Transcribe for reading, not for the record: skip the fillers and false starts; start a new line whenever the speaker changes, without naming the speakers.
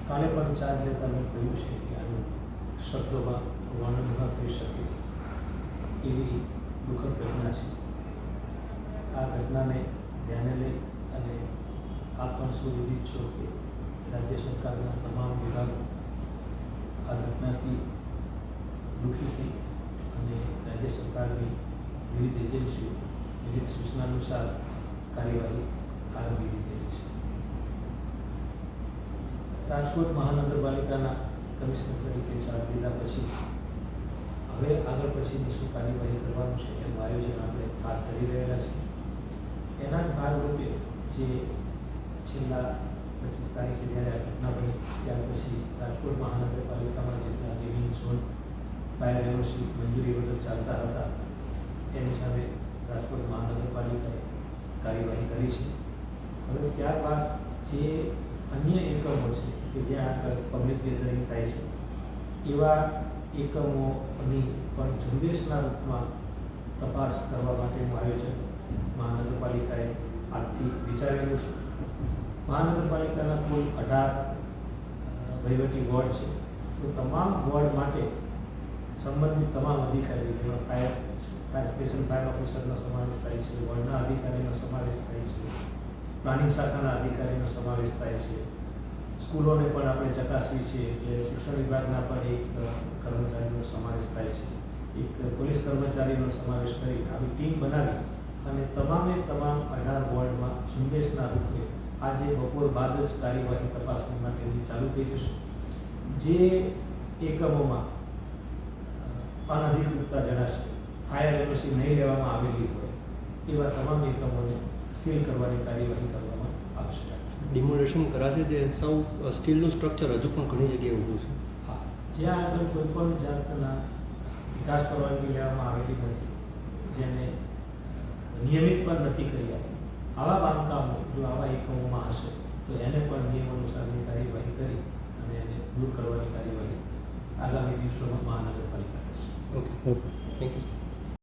કાલે પણ ચાર્જ લેતા મેં કહ્યું છે કે આનું શબ્દોમાં વર્ણન ન થઈ શકે એવી દુઃખદ ઘટના છે. આ ઘટનાને ધ્યાને લઈ અને આપ પણ સુવિધિત છો કે રાજ્ય સરકારના તમામ વિભાગો આ ઘટનાથી દુઃખી થઈ અને રાજ્ય સરકારની વિવિધ એજન્સીઓ વિવિધ સૂચના અનુસાર કાર્યવાહી આરંભી દીધેલી છે. રાજકોટ મહાનગરપાલિકાના કમિશનર તરીકે ચાર્જ લીધા પછી હવે આગળ પછીની શું કાર્યવાહી કરવાનું છે એનું આયોજન આપણે હાથ ધરી રહેલા છીએ. એના જ ભાગરૂપે જે છેલ્લા 25 તારીખે જ્યારે આ ઘટના બની ત્યાર પછી રાજકોટ મહાનગરપાલિકામાં જેટલા ગેમિંગ ઝોન ફાયર એનઓસી મંજૂરી વગર ચાલતા હતા એની સામે રાજકોટ મહાનગરપાલિકાએ કાર્યવાહી કરી છે. હવે ત્યારબાદ જે અન્ય એકમો છે કે જ્યાં આગળ પબ્લિક ગેધરિંગ થાય છે એવા એકમોની પણ ઝુંબેશના રૂપમાં તપાસ કરવા માટેનું આયોજન મહાનગરપાલિકાએ આજથી વિચારેલું છે. મહાનગરપાલિકાના કુલ 18 વહીવટી વોર્ડ છે. તો તમામ વોર્ડ માટે સંબંધિત તમામ અધિકારીઓ જેમાં ફાયર સ્ટેશન ફાયર ઓફિસરનો સમાવેશ થાય છે, વોર્ડના અધિકારીનો સમાવેશ થાય છે, પ્લાનિંગ શાખાના અધિકારીનો સમાવેશ થાય છે, સ્કૂલોને પણ આપણે ચકાસવી છે એટલે શિક્ષણ વિભાગના પણ એક કર્મચારીનો સમાવેશ થાય છે, એક પોલીસ કર્મચારીનો સમાવેશ કરી આવી ટીમ બનાવી અને તમામે તમામ 18 વોર્ડમાં ઝુંબેશના રૂપે આજે બપોર બાદ જ કાર્યવાહી તપાસણી માટેની ચાલુ થઈ જશે. જે એકમોમાં અનધિકૃતતા જણાશે, ફાયર એનઓસી નહીં લેવામાં આવેલી હોય એવા તમામ એકમોને સીલ કરવાની કાર્યવાહી કરવામાં આવશે.
ડિમોલેશન કરાશે જે સૌ સ્ટીલનું સ્ટ્રક્ચર હજુ પણ ઘણી જગ્યાએ ઊભું છે.
હા, જ્યાં આગળ કોઈ પણ જાતના વિકાસ પરવાનગી લેવામાં આવેલી નથી, જેને નિયમિત પણ નથી કરી આવા બાંધકામો જો આવા એકમોમાં હશે તો એને પણ નિયમ અનુસારની કાર્યવાહી કરી અને એને દૂર કરવાની કાર્યવાહી આગામી દિવસોમાં મહાનગરપાલિકા કરશે.
Okay, thank you.